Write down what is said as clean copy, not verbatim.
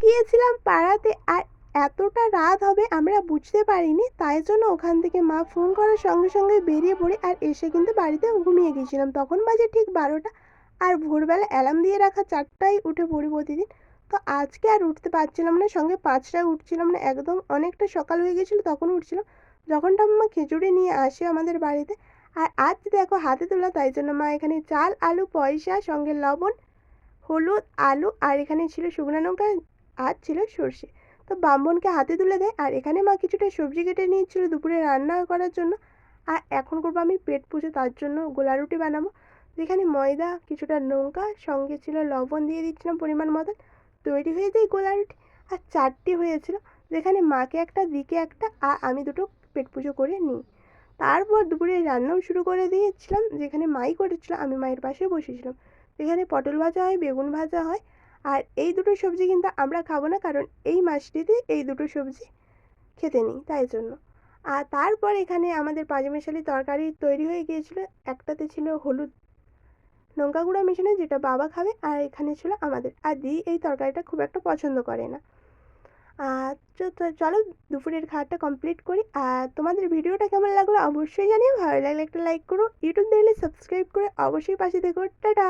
গিয়েছিলাম পাড়াতে, আর এতটা রাত হবে আমরা বুঝতে পারিনি। তাই জন্য ওখান থেকে মা ফোন করার সঙ্গে সঙ্গে বেরিয়ে পড়ি, আর এসে কিন্তু বাড়িতে ঘুমিয়ে গিয়েছিলাম। তখন বাজে ঠিক 12টা। আর ভোরবেলা অ্যালার্ম দিয়ে রাখা 4টায় উঠে পড়ি প্রতিদিন। তো আজকে আর উঠতে পারছিলাম না, সঙ্গে 5টায় উঠছিলাম না, একদম অনেকটা সকাল হয়ে গেছিলো তখন উঠছিলাম, যখন ঠাম্মা খিচুড়ি নিয়ে আসে আমাদের বাড়িতে। আর আজ দেখো হাতে তোলা, তাই জন্য মা এখানে চাল, আলু, পয়সা, সঙ্গে লবণ, হলুদ, আলু, আর এখানে ছিল শুকনো লঙ্কা, আর ছিল সর্ষে। তো ব্রাহ্মণকে হাতে তুলে দেয়। আর এখানে মা কিছুটা সবজি কেটে নিয়েছিল দুপুরে রান্না করার জন্য। আর এখন করবো আমি পেট পুজো, তার জন্য গোলা রুটি বানাবো। যেখানে ময়দা, কিছুটা লঙ্কা, সঙ্গে ছিল লবণ দিয়ে দিচ্ছিলাম পরিমাণ মতন। তৈরি হয়ে যায় গোলা রুটি। আর 4টি হয়েছিল, যেখানে মাকে একটা, দিকে একটা, আর আমি দুটো পেট পুজো করে নিই। তারপর দুপুরে রান্নাও শুরু করে দিয়েছিলাম, যেখানে মাই করেছিল, আমি মায়ের পাশে বসেছিলাম। এখানে পটল ভাজা হয়, বেগুন ভাজা হয়। আর এই দুটো সবজি কিন্তু আমরা খাবো না, কারণ এই মাসটিতে এই দুটো সবজি খেতে নেই, তাই জন্য। আর তারপর এখানে আমাদের পাঁচমিশালি তরকারি তৈরি হয়ে গিয়েছিল। একটাতে ছিল হলুদ লঙ্কা গুঁড়ো মেশানো, যেটা বাবা খাবে, আর এখানে ছিল আমাদের। আর দি এই তরকারিটা খুব একটা পছন্দ করে না। আর চলো দুপুরের খাওয়াটা কমপ্লিট করি। আর তোমাদের ভিডিওটা কেমন লাগলো অবশ্যই জানিও। ভালো লাগলে একটা লাইক করো, ইউটিউব দেখলে সাবস্ক্রাইব করে অবশ্যই পাশে থেকো। টাটা।